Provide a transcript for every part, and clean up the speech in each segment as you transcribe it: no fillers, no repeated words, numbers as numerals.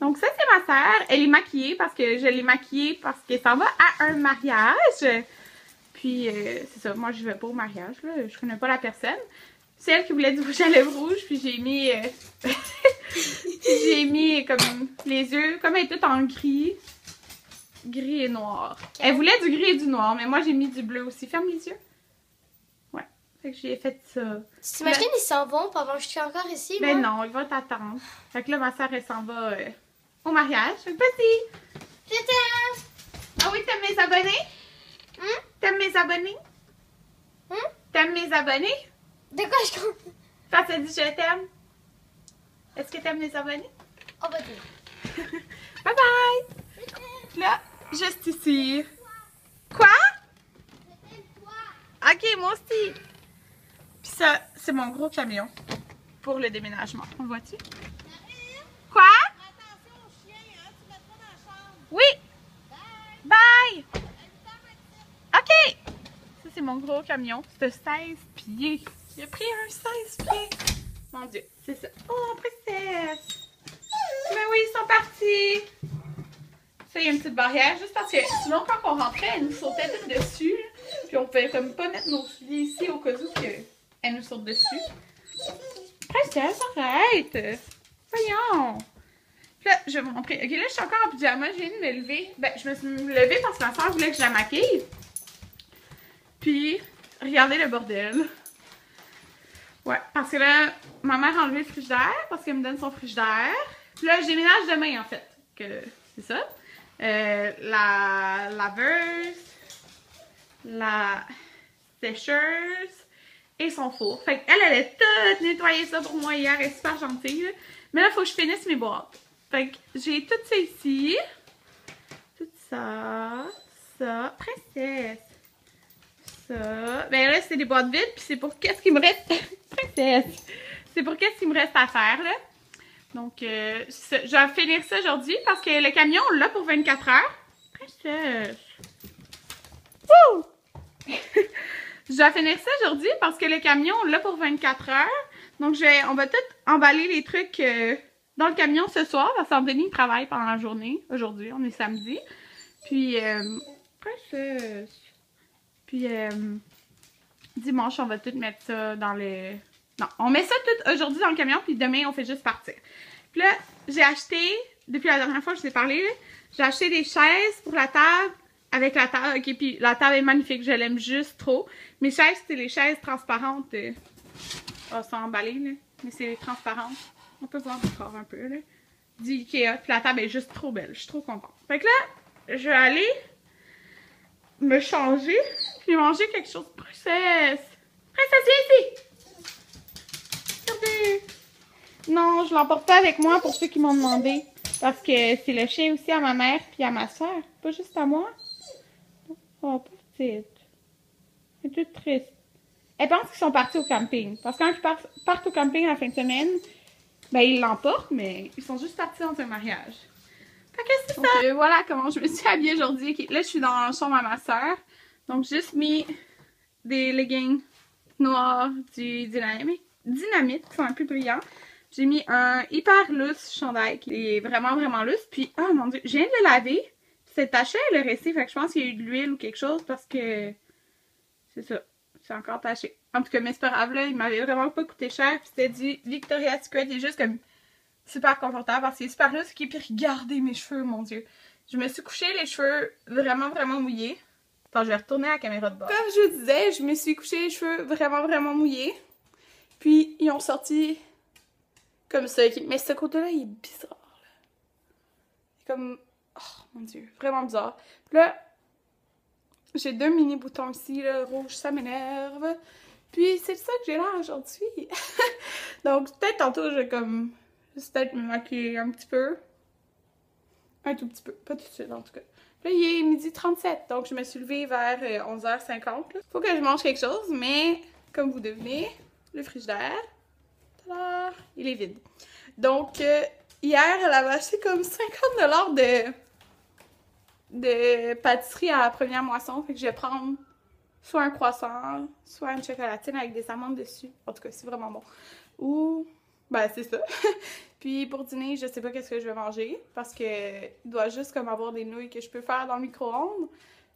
Donc ça, c'est ma sœur. Elle est maquillée parce que je l'ai maquillée parce qu'elle s'en va à un mariage. Puis, c'est ça. Moi, je vais pas au mariage, là. Je connais pas la personne. C'est elle qui voulait du rouge à lèvres rouge. Puis j'ai mis... j'ai mis comme les yeux, comme elle est toute en gris. Gris et noir. Okay. Elle voulait du gris et du noir, mais moi, j'ai mis du bleu aussi. Ferme les yeux. Ouais. Fait que j'ai fait ça. Tu t'imagines, ils s'en vont pendant que je suis encore ici, ben moi? Non, ils vont t'attendre. Fait que là, ma soeur, elle s'en va au mariage. Fait que vas-y. Je t'aime. Ah oui, t'aimes mes abonnés? T'aimes mes abonnés? T'aimes mes abonnés? De quoi je compte? Quand ça dit je t'aime. Est-ce que t'aimes les abonnés? On va dire. Bye bye! Là, juste ici. Quoi? Ok, moi aussi. Puis ça, c'est mon gros camion pour le déménagement. On voit-tu? Quoi? Attention au chien, hein? Tu mettras dans la chambre. Oui! Bye! Ok! Ça, c'est mon gros camion. C'est 16 pieds. Il a pris un 16 pieds. Mon Dieu, c'est ça. Oh, princesse! Mais oui, ils sont partis! Ça, il y a une petite barrière, juste parce que sinon, quand on rentrait, elle nous sautait tout dessus. Puis on pouvait comme pas mettre nos souliers ici au cas où qu'elle nous saute dessus. Princesse, arrête! Voyons! Puis là, je vais vous montrer. Ok, là, je suis encore en pyjama. Je viens de me lever. Ben, je me suis levée parce que ma soeur voulait que je la maquille. Puis, regardez le bordel. Ouais, parce que là, ma mère a enlevé le frigidaire parce qu'elle me donne son frigidaire. Puis là, je déménage demain, en fait. Que c'est ça. La laveuse, la sécheuse et son four. Fait qu'elle, elle a tout nettoyé ça pour moi hier. Elle est super gentille. Là. Mais là, il faut que je finisse mes boîtes. Fait que j'ai tout ça ici. Tout ça. Ça. Princesse. Ça. Ben là, c'est des boîtes vides. Puis c'est pour qu'est-ce qu'il me reste. Princesse. C'est pour qu'est-ce qu'il me reste à faire, là. Donc, je vais finir ça aujourd'hui parce que le camion, on l'a pour 24 heures. Princesse. Wouh! Je vais finir ça aujourd'hui parce que le camion, on l'a pour 24 heures. Donc, on va tout emballer les trucs dans le camion ce soir. Parce que Denis travaille pendant la journée. Aujourd'hui, on est samedi. Puis, princesse. Puis, dimanche, on va tout mettre ça dans le... Non, on met ça tout aujourd'hui dans le camion, puis demain, on fait juste partir. Puis là, j'ai acheté, depuis la dernière fois que je vous ai parlé, j'ai acheté des chaises pour la table, avec la table, ok, puis la table est magnifique, je l'aime juste trop. Mes chaises, c'est les chaises transparentes, elles sont emballées, là, mais c'est transparentes. On peut voir encore un peu, là, du Ikea, puis la table est juste trop belle, je suis trop contente. Fait que là, je vais aller me changer, puis manger quelque chose. Princesse! Princesse, viens ici! Regardez! Non, je l'emporte pas avec moi pour ceux qui m'ont demandé. Parce que c'est le chien aussi à ma mère puis à ma soeur. Pas juste à moi. Oh, petite. Elle est toute triste. Elle pense qu'ils sont partis au camping. Parce que quand ils partent au camping la fin de semaine, ben ils l'emportent, mais ils sont juste partis dans un mariage. Fait que c'est ça! Voilà comment je me suis habillée aujourd'hui. Okay, là, je suis dans la chambre à ma soeur. Donc, j'ai juste mis des leggings noirs du Dynamite qui sont un peu brillants. J'ai mis un hyper loose chandail qui est vraiment vraiment loose. Puis, oh mon dieu, je viens de le laver. C'est taché le resté, fait que je pense qu'il y a eu de l'huile ou quelque chose parce que c'est ça, c'est encore taché. En tout cas, mais c'est pas grave là, il m'avait vraiment pas coûté cher. Puis c'était du Victoria's Secret, il est juste comme super confortable parce qu'il est super loose. Puis regardez mes cheveux, mon dieu. Je me suis couché les cheveux vraiment vraiment mouillés. Attends, je vais retourner à la caméra de bord. Comme je vous disais, je me suis couché les cheveux vraiment vraiment mouillés. Puis ils ont sorti comme ça. Mais ce côté-là, il est bizarre. Là. C'est comme... Oh mon dieu, vraiment bizarre. Puis là, j'ai deux mini boutons ici, là, rouge, ça m'énerve. Puis c'est ça que j'ai là aujourd'hui. Donc peut-être tantôt, je vais comme... juste peut-être me maquiller un petit peu. Un tout petit peu, pas tout de suite en tout cas. Là, il est 12h37, donc je me suis levée vers 11h50. Là. Faut que je mange quelque chose, mais comme vous devinez, le frigidaire, tada, il est vide. Donc, hier, elle avait acheté comme 50$ de pâtisserie à la première moisson. Fait que je vais prendre soit un croissant, soit une chocolatine avec des amandes dessus. En tout cas, c'est vraiment bon. Ou, ben c'est ça. Puis pour dîner, je sais pas qu'est-ce que je vais manger parce que il doit juste comme avoir des nouilles que je peux faire dans le micro-ondes.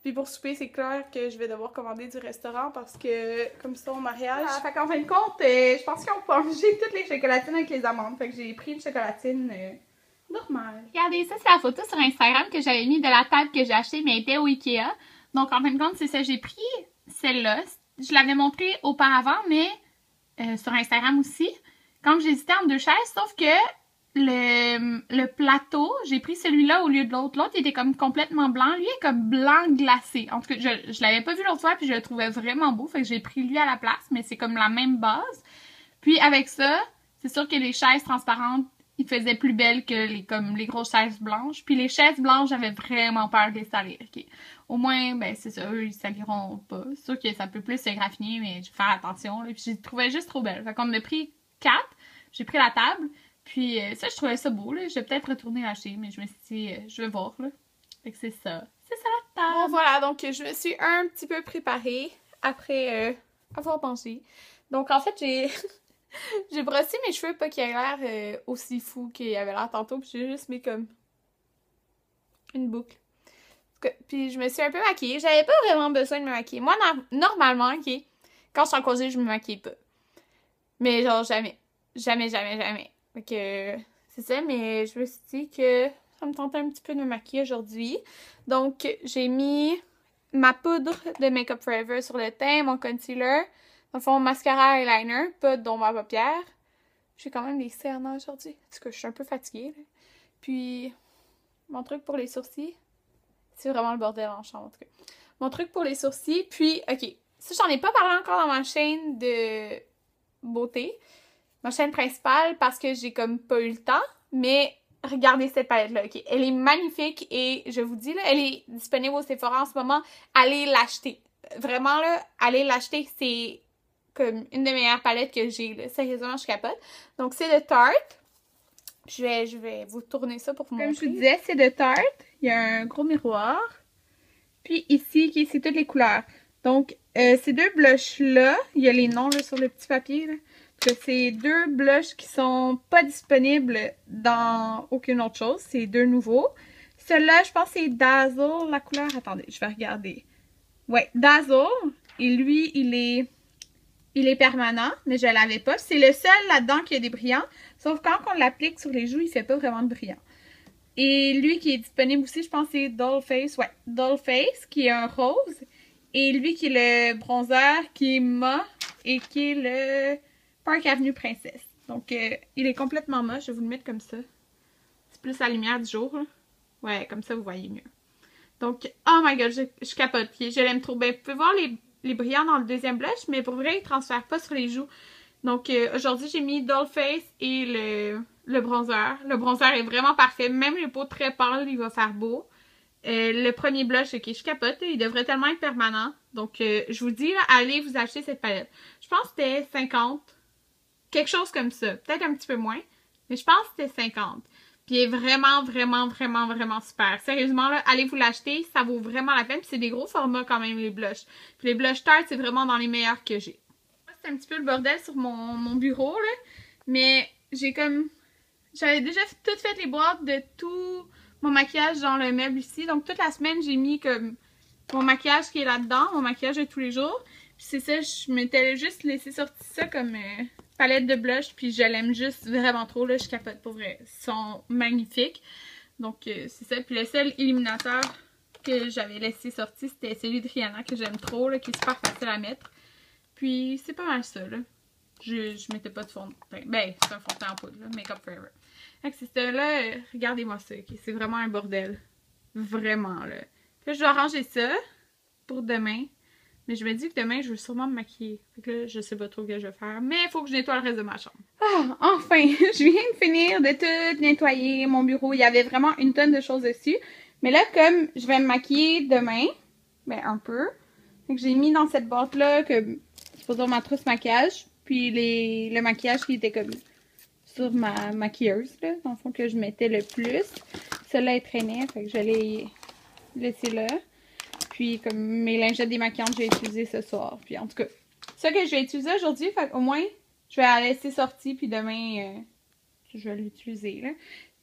Puis pour souper, c'est clair que je vais devoir commander du restaurant parce que comme ça au mariage. Ah, fait qu'en fin de compte, je pense qu'on peut manger toutes les chocolatines avec les amandes. Fait que j'ai pris une chocolatine normale. Regardez, ça c'est la photo sur Instagram que j'avais mis de la table que j'ai achetée mais elle était au Ikea. Donc en fin de compte, c'est ça, j'ai pris celle-là. Je l'avais montrée auparavant, mais sur Instagram aussi. Quand j'hésitais entre deux chaises, sauf que le plateau, j'ai pris celui-là au lieu de l'autre. L'autre, il était comme complètement blanc. Lui est comme blanc glacé. En tout cas, je l'avais pas vu l'autre fois, puis je le trouvais vraiment beau. Fait que j'ai pris lui à la place, mais c'est comme la même base. Puis avec ça, c'est sûr que les chaises transparentes, ils faisaient plus belles que comme les grosses chaises blanches. Puis les chaises blanches, j'avais vraiment peur de les salir. Okay? Au moins, ben c'est ça, eux, ils saliront pas. C'est sûr que ça peut plus se graffiner, mais je vais faire attention. Là. Puis je les trouvais juste trop belles. Fait qu'on a pris 4. J'ai pris la table. Puis ça, je trouvais ça beau. Là. Je vais peut-être retourner acheter, mais je me suis dit, je vais voir. Là. Fait que c'est ça. C'est ça la table. Bon, voilà, donc je me suis un petit peu préparée après avoir mangé. Donc en fait, j'ai j'ai brossé mes cheveux pas qu'ils aient l'air aussi fou qu'ils avaient l'air tantôt. Puis j'ai juste mis comme une boucle. Puis je me suis un peu maquillée. J'avais pas vraiment besoin de me maquiller. Moi, normalement, ok, quand je suis en congé, je me maquille pas. Mais genre jamais. Jamais. Fait que c'est ça, mais je me suis dit que ça me tentait un petit peu de me maquiller aujourd'hui. Donc, j'ai mis ma poudre de Make Up Forever sur le teint, mon concealer, dans le fond, mascara eyeliner, pas d'ombre à paupières. J'ai quand même des cernes aujourd'hui, parce que je suis un peu fatiguée. Là. Puis, mon truc pour les sourcils, c'est vraiment le bordel en chambre, en tout cas. Mon truc pour les sourcils, puis, ok, ça, j'en ai pas parlé encore dans ma chaîne de beauté, ma chaîne principale, parce que j'ai comme pas eu le temps, mais regardez cette palette-là, ok? Elle est magnifique et je vous dis, là, elle est disponible au Sephora en ce moment. Allez l'acheter. Vraiment, là, allez l'acheter. C'est comme une des meilleures palettes que j'ai, là. Sérieusement, je capote. Donc, c'est de Tarte. Je vais vous tourner ça pour vous montrer. Comme je vous disais, c'est de Tarte. Il y a un gros miroir. Puis ici, c'est toutes les couleurs. Donc, ces deux blushs-là, il y a les noms là, sur le petit papier, là. Que c'est deux blushs qui sont pas disponibles dans aucune autre chose. C'est deux nouveaux. Celui-là, je pense que c'est Dazzle. La couleur, attendez, je vais regarder. Ouais, Dazzle. Et lui, il est permanent, mais je l'avais pas. C'est le seul là-dedans qui a des brillants. Sauf quand on l'applique sur les joues, il fait pas vraiment de brillant. Et lui qui est disponible aussi, je pense que c'est Dollface. Ouais, Dollface, qui est un rose. Et lui qui est le bronzer, qui est mat et qui est le Park Avenue Princesse. Donc, il est complètement moche. Je vais vous le mettre comme ça. C'est plus la lumière du jour. Là. Ouais, comme ça, vous voyez mieux. Donc, oh my god, je capote. Je l'aime trop. Ben, vous pouvez voir les brillants dans le deuxième blush, mais pour vrai, il ne transfère pas sur les joues. Donc, aujourd'hui, j'ai mis Dollface et le bronzer. Le bronzer est vraiment parfait. Même le pot très pâle, il va faire beau. Le premier blush, ok, je capote. Il devrait tellement être permanent. Donc, je vous dis, là, allez vous acheter cette palette. Je pense que c'était 50. Quelque chose comme ça. Peut-être un petit peu moins. Mais je pense que c'était 50. Puis il est vraiment super. Sérieusement, là, allez vous l'acheter. Ça vaut vraiment la peine. Puis c'est des gros formats quand même, les blushs. Puis les blush Tarte, c'est vraiment dans les meilleurs que j'ai. C'est un petit peu le bordel sur mon bureau, là. Mais j'ai comme... J'avais déjà toutes fait les boîtes de tout mon maquillage dans le meuble ici. Donc toute la semaine, j'ai mis comme mon maquillage qui est là-dedans. Mon maquillage de tous les jours. Puis c'est ça, je m'étais juste laissé sortir ça comme... palette de blush, puis je l'aime juste vraiment trop, là, je capote pour vrai. Ils sont magnifiques. Donc, c'est ça. Puis le seul illuminateur que j'avais laissé sortir, c'était celui de Rihanna, que j'aime trop, là, qui est super facile à mettre. Puis, c'est pas mal ça, là. Je mettais pas de fond de teint. Ben, c'est un fond de teint en poudre, là, Make Up Forever. Fait que c'est ça, là, regardez-moi ça, okay? C'est vraiment un bordel. Vraiment, là. Puis là, je dois ranger ça pour demain. Mais je me dis que demain, je veux sûrement me maquiller. Fait que là, je sais pas trop ce que je vais faire. Mais il faut que je nettoie le reste de ma chambre. Ah, enfin! Je viens de finir de tout nettoyer mon bureau. Il y avait vraiment une tonne de choses dessus. Mais là, comme je vais me maquiller demain, ben un peu. Fait que j'ai mis dans cette boîte-là que c'est pour dire ma trousse maquillage. Puis le maquillage qui était comme sur ma maquilleuse, là. Dans le fond, que je mettais le plus. Celle-là, elle traînait. Fait que je l'ai laissé là. Puis, comme mes lingettes démaquillantes, je vais utiliser ce soir. Puis, en tout cas, ça que je vais utiliser aujourd'hui, fait qu'au moins, je vais la laisser sortie. Puis demain, je vais l'utiliser, là.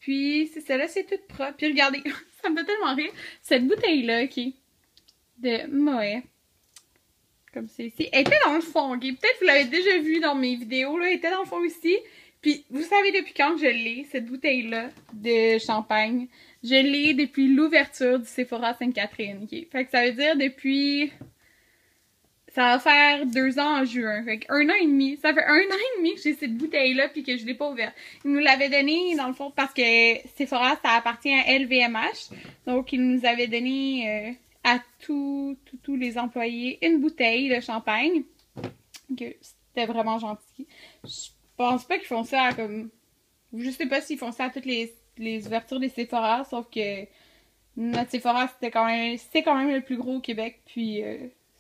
Puis, c'est ça, là, c'est tout propre. Puis, regardez, ça me fait tellement rire. Cette bouteille-là, OK, de Moët, comme c'est ici, elle était dans le fond, OK? Peut-être que vous l'avez déjà vu dans mes vidéos, là, elle était dans le fond ici. Puis, vous savez depuis quand je l'ai, cette bouteille-là de champagne? Je l'ai depuis l'ouverture du Sephora Sainte-Catherine, OK? Fait que ça veut dire depuis... Ça va faire 2 ans en juin. Fait que 1 an et demi. Ça fait 1 an et demi que j'ai cette bouteille-là puis que je l'ai pas ouverte. Ils nous l'avaient donné, dans le fond, parce que Sephora, ça appartient à LVMH. Donc, ils nous avaient donné à tous les employés une bouteille de champagne. Que c'était vraiment gentil. Je pense pas qu'ils font ça à comme... Je sais pas s'ils font ça à toutes les ouvertures des Sephora, sauf que notre Sephora, c'est quand même le plus gros au Québec. Puis...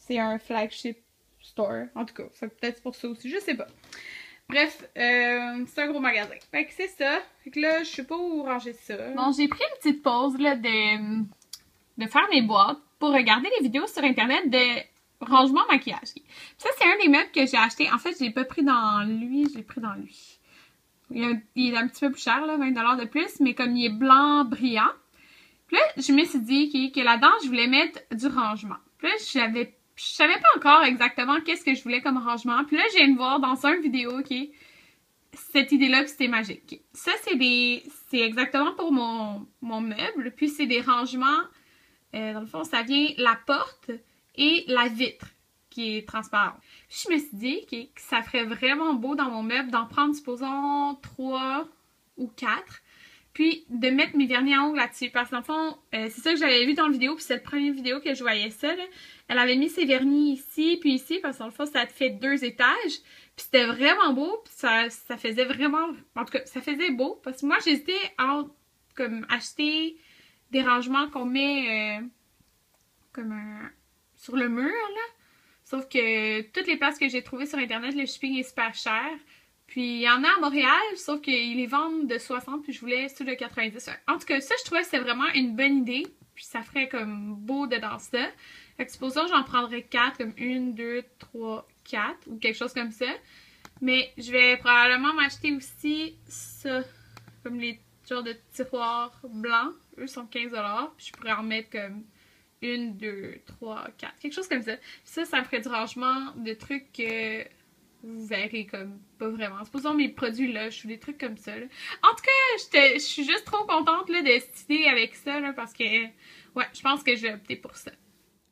c'est un flagship store. En tout cas, c'est peut-être pour ça aussi. Je sais pas. Bref, c'est un gros magasin. Fait que c'est ça. Fait que là, je sais pas où ranger ça. Bon, j'ai pris une petite pause là, de faire mes boîtes pour regarder les vidéos sur Internet de rangement maquillage. Ça, c'est un des meubles que j'ai acheté. En fait, je l'ai pas pris dans lui, je l'ai pris dans lui. Il est un petit peu plus cher, là, 20$ de plus, mais comme il est blanc brillant. Puis là, je me suis dit que là-dedans, je voulais mettre du rangement. Puis là, je savais pas encore exactement qu'est-ce que je voulais comme rangement. Puis là, je viens de voir dans une vidéo, cette idée-là, que c'était magique. Ça, c'est exactement pour mon meuble. Puis c'est des rangements, dans le fond, ça vient la porte et la vitre qui est transparente. Puis je me suis dit que ça ferait vraiment beau dans mon meuble d'en prendre, supposons, 3 ou 4. Puis de mettre mes vernis à ongles là-dessus. Parce que dans le fond, c'est ça que j'avais vu dans la vidéo. Puis c'est la première vidéo que je voyais ça, là. Elle avait mis ses vernis ici, puis ici. Parce que dans le fond, ça te fait 2 étages. Puis c'était vraiment beau. Puis ça faisait vraiment... En tout cas, ça faisait beau. Parce que moi, j'hésitais à comme acheter des rangements qu'on met sur le mur, là. Sauf que toutes les places que j'ai trouvées sur Internet, le shipping est super cher. Puis il y en a à Montréal, sauf qu'ils les vendent de 60, puis je voulais ceux de 90. En tout cas, ça, je trouvais que c'était vraiment une bonne idée. Puis ça ferait comme beau dedans ça. Fait que supposons j'en prendrais 4, comme 1, 2, 3, 4, ou quelque chose comme ça. Mais je vais probablement m'acheter aussi ça, comme les genres de tiroirs blancs. Eux sont 15$, puis je pourrais en mettre comme 1, 2, 3, 4, quelque chose comme ça. Puis ça me ferait du rangement de trucs que... vous verrez comme pas vraiment. Supposons mes produits lush ou des trucs comme ça. Là. En tout cas, je suis juste trop contente là, de cette idée avec ça là, parce que ouais, je pense que je vais opter pour ça.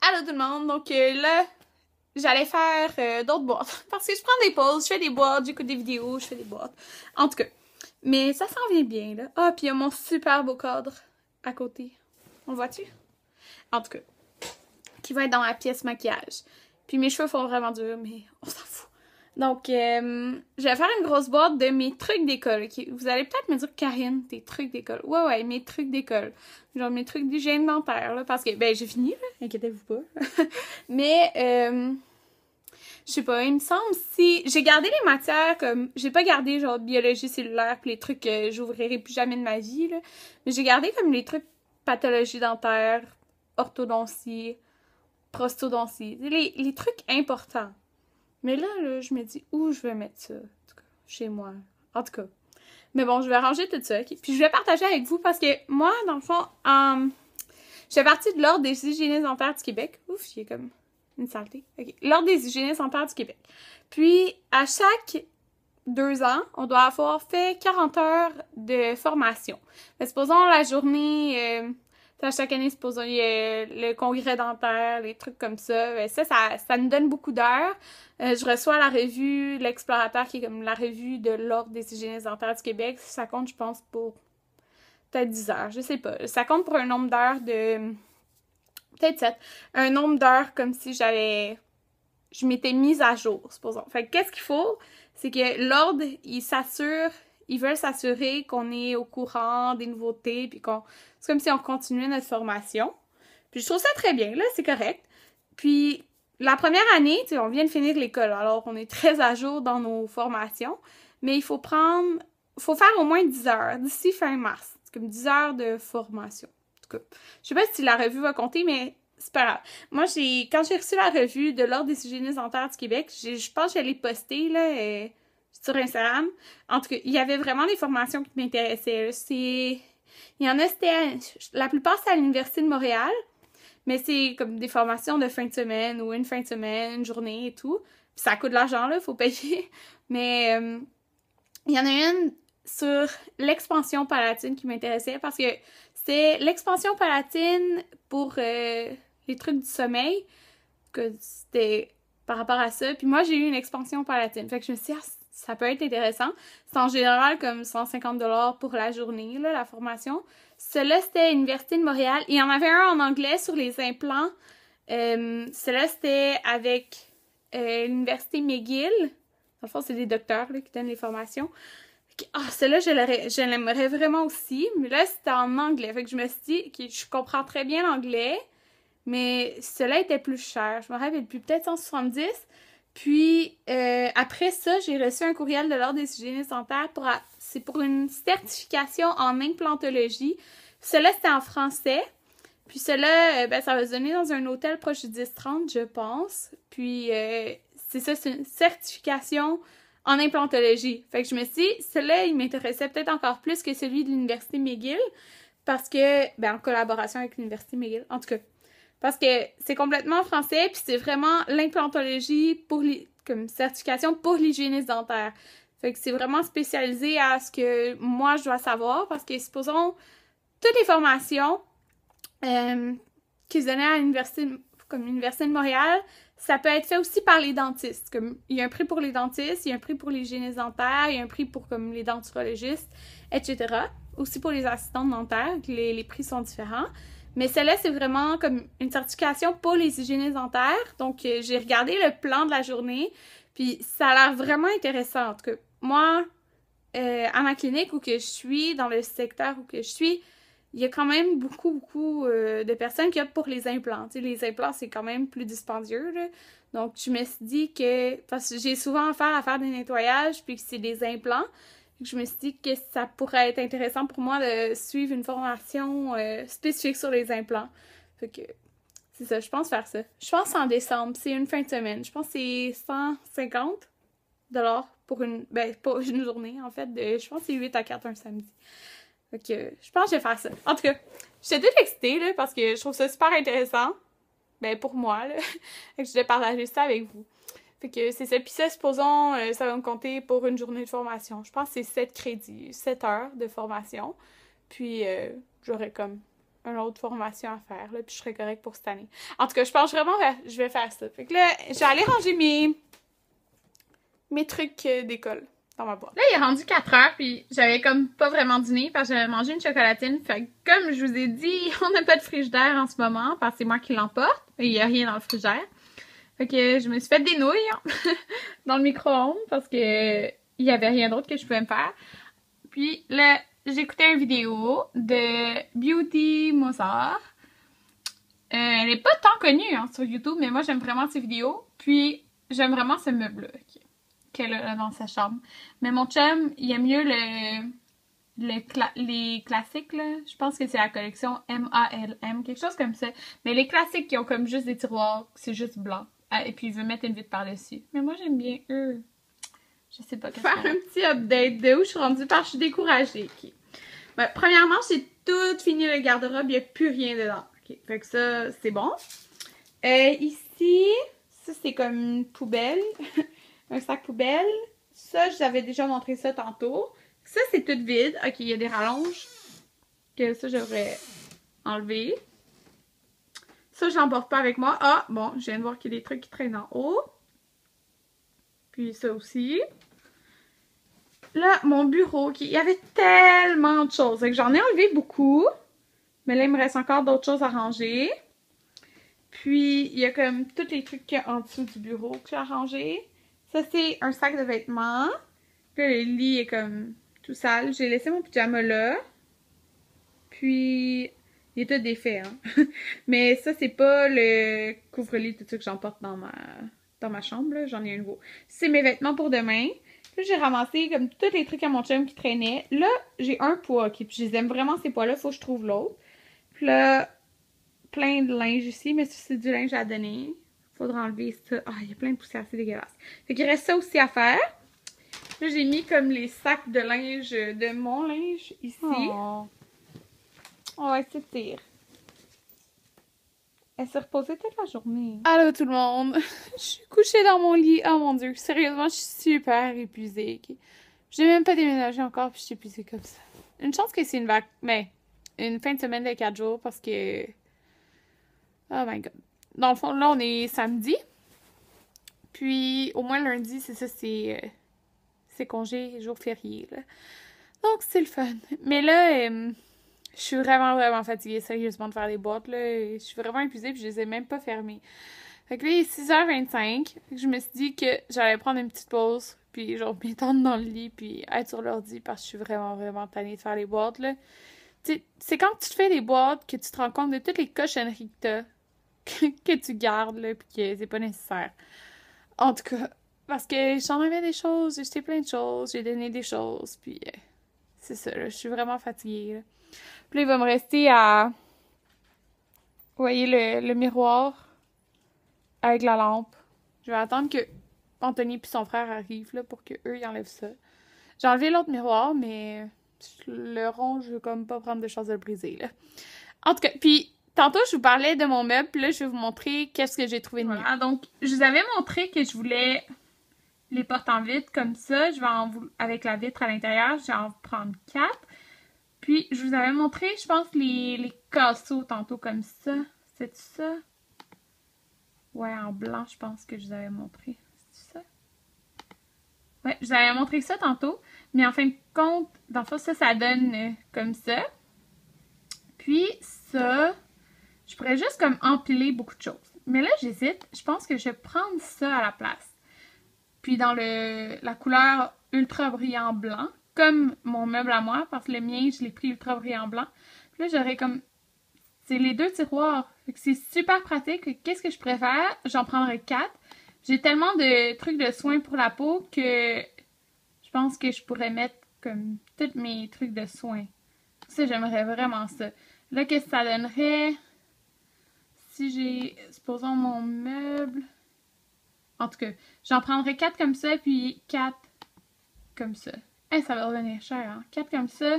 Allô tout le monde, donc là, j'allais faire d'autres boîtes. Parce que je prends des pauses, je fais des boîtes, j'écoute des vidéos, je fais des boîtes. En tout cas, mais ça s'en vient bien là. Ah, puis il y a mon super beau cadre à côté. On le voit-tu? En tout cas, qui va être dans ma pièce maquillage. Puis mes cheveux font vraiment dur, mais on s'en fout. Donc, je vais faire une grosse boîte de mes trucs d'école. Okay? Vous allez peut-être me dire, Karine, tes trucs d'école. Ouais, mes trucs d'école. Genre mes trucs d'hygiène dentaire, là. Parce que, ben, j'ai fini, là. Inquiétez-vous pas. Mais, je sais pas, il me semble si... J'ai gardé les matières comme... J'ai pas gardé, genre, biologie cellulaire pis les trucs que j'ouvrirai plus jamais de ma vie, là. Mais j'ai gardé comme les trucs pathologie dentaire, orthodontie, prosthodontie. Les trucs importants. Mais là, je me dis où je vais mettre ça. En tout cas, chez moi. En tout cas. Mais bon, je vais ranger tout ça. Okay? Puis je vais partager avec vous parce que moi, dans le fond, je fais partie de l'Ordre des hygiénistes dentaires du Québec. Ouf, il y a comme une saleté. Okay. L'Ordre des hygiénistes dentaires du Québec. Puis, à chaque 2 ans, on doit avoir fait 40 heures de formation. Mais supposons la journée... à chaque année, supposons, il y a le congrès dentaire, les trucs comme ça. Ça nous donne beaucoup d'heures. Je reçois la revue L'Explorateur, qui est comme la revue de l'Ordre des hygiénistes dentaires du Québec. Ça compte, je pense, pour peut-être 10 heures. Je sais pas. Ça compte pour un nombre d'heures de... Peut-être 7. Un nombre d'heures comme si je m'étais mise à jour, supposons. Fait que qu'est-ce qu'il faut? C'est que l'Ordre, ils veulent s'assurer qu'on est au courant des nouveautés, puis c'est comme si on continuait notre formation. Puis je trouve ça très bien, là, c'est correct. Puis la première année, tu sais, on vient de finir l'école, alors on est très à jour dans nos formations, mais il faut faire au moins 10 heures d'ici fin mars. C'est comme 10 heures de formation. En tout cas, je sais pas si la revue va compter, mais c'est pas grave. Moi, quand j'ai reçu la revue de l'Ordre des hygiénistes dentaires du Québec, je pense que je l'ai postée, là, sur Instagram. En tout cas, il y avait vraiment des formations qui m'intéressaient. Il y en a, la plupart, c'est à l'Université de Montréal, mais c'est comme des formations de fin de semaine ou une fin de semaine, une journée et tout. Puis ça coûte de l'argent, là, faut payer. Mais il y en a une sur l'expansion palatine qui m'intéressait parce que c'est l'expansion palatine pour les trucs du sommeil, que c'était par rapport à ça. Puis moi, j'ai eu une expansion palatine. Fait que je me suis dit, ça peut être intéressant. C'est en général comme 150$ pour la journée, là, la formation. Celui-là, c'était à l'Université de Montréal. Il y en avait un en anglais sur les implants. Celui-là, c'était avec l'Université McGill. Dans le fond, c'est des docteurs là, qui donnent les formations. Celui-là, je l'aimerais vraiment aussi. Mais là, c'était en anglais. Fait que je me suis dit, okay, je comprends très bien l'anglais. Mais celui-là était plus cher. Je me rappelle plus, peut-être 170. Puis, après ça, j'ai reçu un courriel de l'Ordre des hygiénistes dentaires c'est pour une certification en implantologie. Celui-là, c'était en français. Puis celui-là, ça va se donner dans un hôtel proche du 10-30, je pense. Puis, c'est ça, c'est une certification en implantologie. Fait que je me suis dit, celui-là, il m'intéressait peut-être encore plus que celui de l'Université McGill. Parce que, en collaboration avec l'Université McGill, en tout cas. Parce que c'est complètement en français, puis c'est vraiment l'implantologie comme certification pour l'hygiéniste dentaire. Fait que c'est vraiment spécialisé à ce que moi je dois savoir, parce que supposons toutes les formations qui se donnaient à l'université, comme l'Université de Montréal, ça peut être fait aussi par les dentistes. Comme il y a un prix pour les dentistes, il y a un prix pour les hygiénistes dentaires, il y a un prix pour comme les denturologistes, etc. Aussi pour les assistantes dentaires, les prix sont différents. Mais celle-là, c'est vraiment comme une certification pour les hygiénistes dentaires. Donc, j'ai regardé le plan de la journée, puis ça a l'air vraiment intéressant. En tout cas, moi, à ma clinique où que je suis, dans le secteur où que je suis, il y a quand même beaucoup de personnes qui optent pour les implants. Tu sais, les implants, c'est quand même plus dispendieux, là. Donc, je me suis dit que, parce que j'ai souvent affaire à faire des nettoyages, puis que c'est des implants, je me suis dit que ça pourrait être intéressant pour moi de suivre une formation spécifique sur les implants. Fait que, c'est ça, je pense faire ça. Je pense en décembre, c'est une fin de semaine. Je pense que c'est 150$ pour pas une journée, en fait. Je pense que c'est 8 à 4 un samedi. Fait que, je pense que je vais faire ça. En tout cas, j'étais toute excitée, là, parce que je trouve ça super intéressant. Pour moi, là. Fait que je voulais partager ça avec vous. Fait que c'est ça. Puis ça, supposons, ça va me compter pour une journée de formation. Je pense que c'est 7 crédits, 7 heures de formation. Puis j'aurais comme une autre formation à faire, là, puis je serais correcte pour cette année. En tout cas, je pense vraiment que je vais faire ça. Fait que là, je vais aller ranger mes trucs d'école dans ma boîte. Là, il est rendu 4 heures, puis j'avais comme pas vraiment dîné parce que j'avais mangé une chocolatine. Fait que comme je vous ai dit, on n'a pas de frigidaire en ce moment parce que c'est moi qui l'emporte. Et il n'y a rien dans le frigidaire. Fait que je me suis fait des nouilles dans le micro-ondes parce que il y avait rien d'autre que je pouvais me faire. Puis là, j'écoutais une vidéo de Beauty Mozart. Elle est pas tant connue sur YouTube, mais moi j'aime vraiment ses vidéos. Puis j'aime vraiment ce meuble-là qu'elle a dans sa chambre. Mais mon chum, il aime mieux les classiques, là. Je pense que c'est la collection MALM, quelque chose comme ça. Mais les classiques qui ont comme juste des tiroirs, c'est juste blanc. Et puis il veut mettre une vitre par-dessus. Mais moi j'aime bien eux. Je sais pas qu'est-ce Faire un petit update de où je suis rendue parce que je suis découragée. Okay. Premièrement, j'ai tout fini le garde-robe, il n'y a plus rien dedans. Okay. Fait que ça, c'est bon. Ici, ça c'est comme une poubelle. Un sac poubelle. Ça, je vous avais déjà montré ça tantôt. Ça, c'est tout vide. Ok, il y a des rallonges. Que ça, je devrais enlever. Ça, je l'emporte pas avec moi. Ah, bon, je viens de voir qu'il y a des trucs qui traînent en haut. Puis ça aussi. Là, mon bureau, il y avait tellement de choses. Donc, j'en ai enlevé beaucoup. Mais là, il me reste encore d'autres choses à ranger. Puis, il y a comme tous les trucs qu'il y a en dessous du bureau que j'ai à ranger. Ça, c'est un sac de vêtements. Là, le lit est comme tout sale. J'ai laissé mon pyjama là. Puis, il est tout défait, hein. Mais ça, c'est pas le couvre-lit, tout ça que j'emporte dans ma chambre, là. J'en ai un nouveau. C'est mes vêtements pour demain. Là, j'ai ramassé comme tous les trucs à mon chum qui traînaient. Là, j'ai un poids, ok. Puis, je les aime vraiment, ces poids-là. Faut que je trouve l'autre. Puis là, plein de linge ici. Mais ça, c'est du linge à donner. Faudra enlever ça. Ah, il y a plein de poussière, c'est dégueulasse. Fait qu'il reste ça aussi à faire. Là, j'ai mis comme les sacs de linge de mon linge ici. Oh. On va s'étirer. Elle s'est reposée toute la journée. Allô tout le monde! Je suis couchée dans mon lit. Oh mon Dieu, sérieusement, je suis super épuisée. Okay? J'ai même pas déménagé encore puis je suis épuisée comme ça. Une chance que c'est une fin de semaine de 4 jours parce que... Oh my god. Dans le fond, là, on est samedi. Puis, au moins lundi, c'est ça, c'est congé, jour férié, là. Donc, c'est le fun. Mais là, je suis vraiment, vraiment fatiguée, sérieusement, de faire des boîtes, là. Je suis vraiment épuisée, puis je les ai même pas fermées. Fait que là, il est 6h25. Je me suis dit que j'allais prendre une petite pause, puis genre m'étendre dans le lit, puis être sur l'ordi, parce que je suis vraiment, vraiment tannée de faire les boîtes, là. C'est quand tu te fais les boîtes que tu te rends compte de toutes les cochonneries que t'as, que tu gardes, là, puis que c'est pas nécessaire. En tout cas, parce que j'en avais des choses, j'ai jeté plein de choses, j'ai donné des choses, puis c'est ça, là, je suis vraiment fatiguée, là. Puis là, il va me rester à... Vous voyez le miroir avec la lampe. Je vais attendre que Anthony puis son frère arrivent, là, pour qu'eux, ils enlèvent ça. J'ai enlevé l'autre miroir, mais le rond, je veux comme pas prendre de chance de le briser, là. En tout cas, puis... Tantôt, je vous parlais de mon meuble, puis là, je vais vous montrer qu'est-ce que j'ai trouvé de mieux. Voilà, donc, je vous avais montré que je voulais les portes en vitre comme ça. Je vais avec la vitre à l'intérieur, je vais en prendre 4. Puis, je vous avais montré, je pense, les casseaux tantôt comme ça. C'est ça? Ouais, en blanc, je pense que je vous avais montré. C'est ça? Ouais, je vous avais montré ça tantôt. Mais en fin de compte, dans le fond, ça donne comme ça. Puis, ça... Je pourrais juste comme empiler beaucoup de choses. Mais là, j'hésite. Je pense que je vais prendre ça à la place. Puis dans la couleur ultra brillant blanc, comme mon meuble à moi, parce que le mien, je l'ai pris ultra brillant blanc. Puis là, j'aurais comme... C'est les 2 tiroirs. Fait que c'est super pratique. Qu'est-ce que je préfère? J'en prendrais 4. J'ai tellement de trucs de soins pour la peau que je pense que je pourrais mettre comme tous mes trucs de soins. Ça, j'aimerais vraiment ça. Là, qu'est-ce que ça donnerait? Si j'ai, supposons, mon meuble... En tout cas, j'en prendrais 4 comme ça, puis 4 comme ça. Ça va revenir cher, hein? 4 comme ça,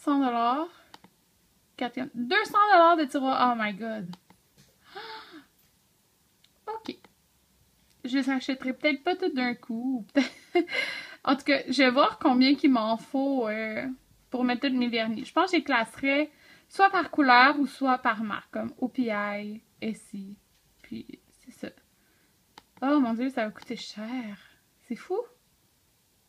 100$. 4 comme... 200$ de tiroir. Oh my god. Ok. Je les achèterai peut-être pas toutes d'un coup. En tout cas, je vais voir combien qu'il m'en faut pour mettre tous mes vernis. Je pense que je les classerais... soit par couleur ou soit par marque, comme OPI, Essie, puis c'est ça. Oh mon dieu, ça va coûter cher. C'est fou.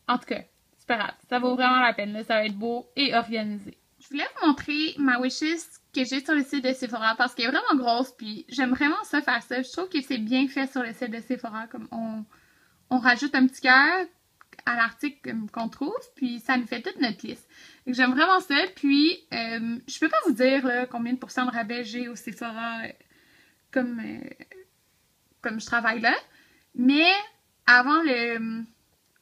En tout cas, c'est pas grave. Ça vaut vraiment la peine, là. Ça va être beau et organisé. Je voulais vous montrer ma wishlist que j'ai sur le site de Sephora parce qu'elle est vraiment grosse, puis j'aime vraiment ça faire ça. Je trouve que c'est bien fait sur le site de Sephora, comme on rajoute un petit cœur à l'article qu'on trouve, puis ça nous fait toute notre liste. J'aime vraiment ça, puis je peux pas vous dire là, combien de pourcents de rabais j'ai au Sephora comme je travaille là, mais avant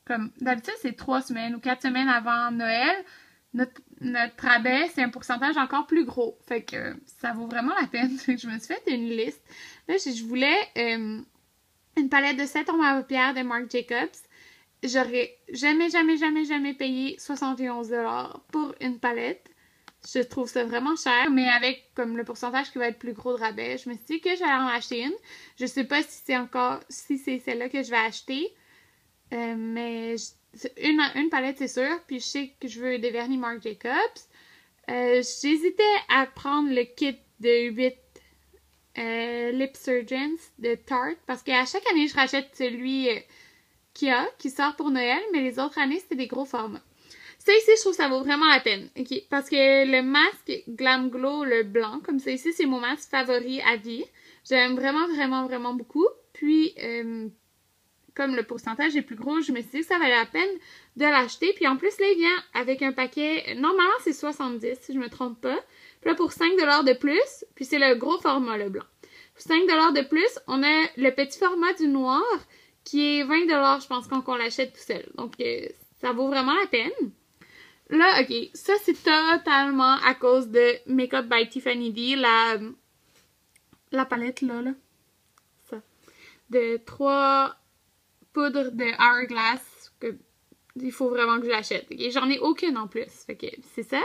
comme d'habitude c'est 3 semaines ou 4 semaines avant Noël, notre rabais c'est un pourcentage encore plus gros, fait que ça vaut vraiment la peine. Je me suis fait une liste. Là, je voulais une palette de 7 ombres à paupières de Marc Jacobs. J'aurais jamais payé 71$ pour une palette. Je trouve ça vraiment cher, mais avec comme le pourcentage qui va être plus gros de rabais, je me suis dit que j'allais en acheter une. Je sais pas si c'est celle-là que je vais acheter, mais une palette c'est sûr, puis je sais que je veux des vernis Marc Jacobs. J'hésitais à prendre le kit de 8 Lip Surgeons de Tarte, parce qu'à chaque année je rachète celui... qui sort pour Noël, mais les autres années, c'était des gros formats. Ça ici, je trouve que ça vaut vraiment la peine. Okay? Parce que le masque Glam Glow, le blanc, comme ça ici, c'est mon masque favori à vie. J'aime vraiment beaucoup. Puis, comme le pourcentage est plus gros, je me suis dit que ça valait la peine de l'acheter. Puis en plus, là, il vient avec un paquet... Normalement, c'est 70, si je me trompe pas. Puis là, pour 5$ de plus, puis c'est le gros format, le blanc. Pour 5$ de plus, on a le petit format du noir, qui est 20$, je pense, quand on l'achète tout seul. Donc, ça vaut vraiment la peine. Là, ok, ça, c'est totalement à cause de Makeup by Tiffany D, la palette, là. Ça. De 3 poudres de Hourglass, il faut vraiment que je l'achète. Et j'en ai aucune en plus. Fait que c'est ça.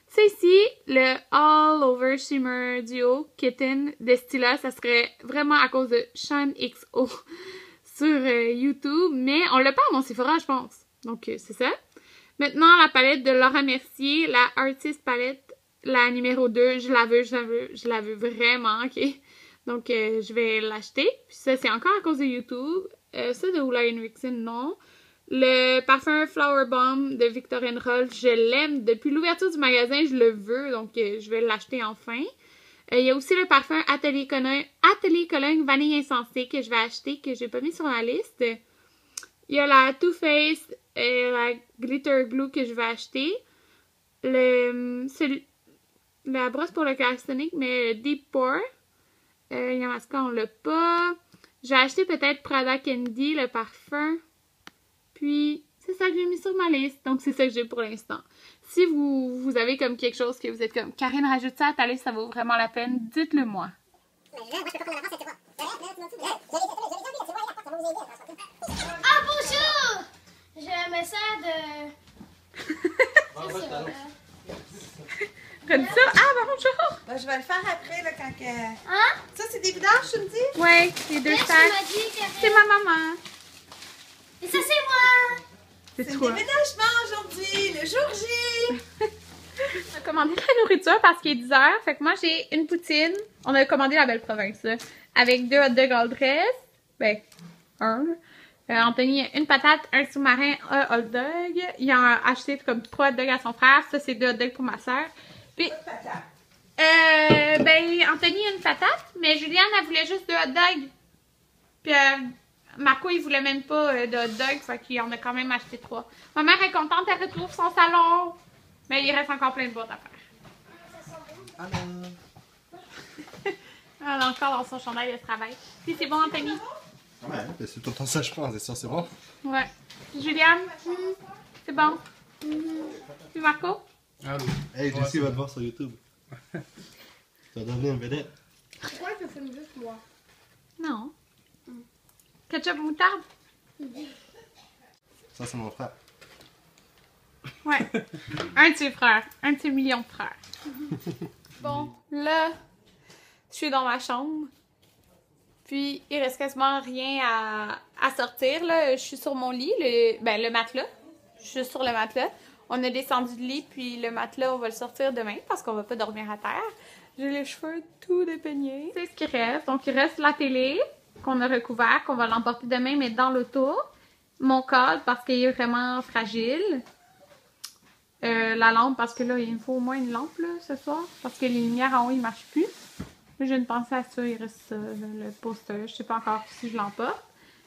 C'est ici le All Over Shimmer Duo Kitten de Stila. Ça serait vraiment à cause de Shine XO sur YouTube. Mais on l'a pas à mon Sephora, je pense. Donc, c'est ça. Maintenant, la palette de Laura Mercier, la Artist Palette, la numéro 2. Je la veux vraiment, ok? Donc, je vais l'acheter. Puis ça, c'est encore à cause de YouTube. Ça, de Ola Henriksen, non. Le parfum Flower Bomb de Victorine Roll, je l'aime. Depuis l'ouverture du magasin, je le veux. Donc, je vais l'acheter enfin. Il y a aussi le parfum Atelier Cologne Vanille Insensée que je vais acheter, que j'ai pas mis sur la liste. Il y a la Too Faced la Glitter Glue que je vais acheter. La brosse pour le calisthenic, mais Deep Pore. Yamaska, on l'a pas. J'ai acheté peut-être Prada Candy, le parfum. Puis, c'est ça que j'ai mis sur ma liste. Donc, c'est ça que j'ai pour l'instant. Si vous avez comme quelque chose que vous êtes comme Karine, rajoute ça à ta liste, ça vaut vraiment la peine, dites-le moi. Ah, bonjour! J'ai un message de... Comme ça? Ah, bonjour! Ben, je vais le faire après, là, quand que... Hein? Ça, c'est des vidanges, tu me dis? Ouais, les deux Qu'est-ce que tu sacs. m'as dit, Karine? C'est ma maman. Et ça, c'est moi! C'est C'est le toi. déménagement aujourd'hui, le jour J! On a commandé la nourriture parce qu'il est 10h. Fait que moi, j'ai une poutine. On a commandé la belle province, là. Avec 2 hot dogs all dress. Ben, un. Anthony, une patate, un sous-marin, un hot dog. Il a acheté comme 3 hot dogs à son frère. Ça, c'est 2 hot dogs pour ma soeur. Puis, ben, Anthony a une patate, mais Juliane, elle voulait juste 2 hot dogs. Puis, Marco, il voulait même pas de hot dog, fait qu'il en a quand même acheté 3. Ma mère est contente, elle retrouve son salon. Mais il reste encore plein de boîtes à faire. Elle est encore dans son chandail de travail. Puis c'est bon, Anthony? Ouais, ben c'est tout le temps ça, je pense. C'est bon? Ouais. Juliane? C'est bon? Puis Marco? Allô? Hey, Jessie va te voir sur YouTube. Tu vas devenir une vedette. Pourquoi tu filmes juste moi? Non. Ketchup moutarde? Ça, c'est mon frère. Ouais. Un de ses frères. Un de ses millions de frères. Bon, là, je suis dans ma chambre. Puis, il reste quasiment rien à sortir, là. Je suis sur mon lit, le matelas. Je suis sur le matelas. On a descendu de lit, puis le matelas, on va le sortir demain parce qu'on va pas dormir à terre. J'ai les cheveux tout dépeignés. C'est ce qui reste. Donc, il reste la télé qu'on a recouvert, qu'on va l'emporter demain, mais dans l'auto. Mon cadre, parce qu'il est vraiment fragile. La lampe, parce que là, il me faut au moins une lampe, là, ce soir. Parce que les lumières en haut, ils marchent plus. Là, j'ai une pensée à ça. Il reste ça, le poster. Je sais pas encore si je l'emporte.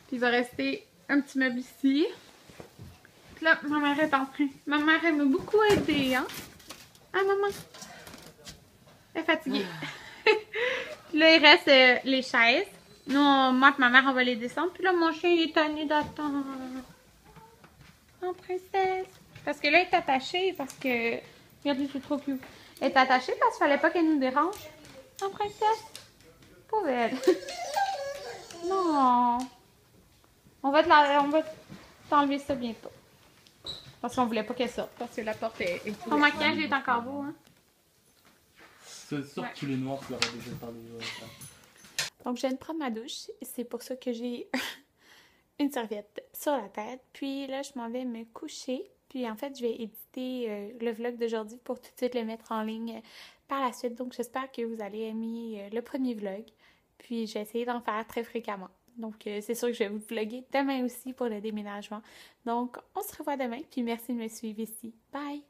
Puis, il va rester un petit meuble ici. Puis là, ma mère est en train. Ma mère, elle m'a beaucoup aidée, hein? Ah, maman! Elle est fatiguée. Puis là, il reste les chaises. Nous, moi et ma mère, on va les descendre. Puis là, mon chien, il est tanné d'attendre. Oh, princesse! Parce que là, elle est attachée parce que... Regardez, c'est trop cute. Elle est attachée parce qu'il fallait pas qu'elle nous dérange. Oh, princesse! Pauvre elle! Non! On va t'enlever ça bientôt. Parce qu'on voulait pas qu'elle sorte. Parce que la porte est... Ton maquillage est encore beau, hein? C'est sûr que tous les noirs, tu l'aurais déjà parlé. Donc, je viens de prendre ma douche. C'est pour ça que j'ai une serviette sur la tête. Puis là, je m'en vais me coucher. Puis en fait, je vais éditer le vlog d'aujourd'hui pour tout de suite le mettre en ligne par la suite. Donc, j'espère que vous allez aimer le premier vlog. Puis, j'ai essayé d'en faire très fréquemment. Donc, c'est sûr que je vais vous vlogger demain aussi pour le déménagement. Donc, on se revoit demain. Puis, merci de me suivre ici. Bye!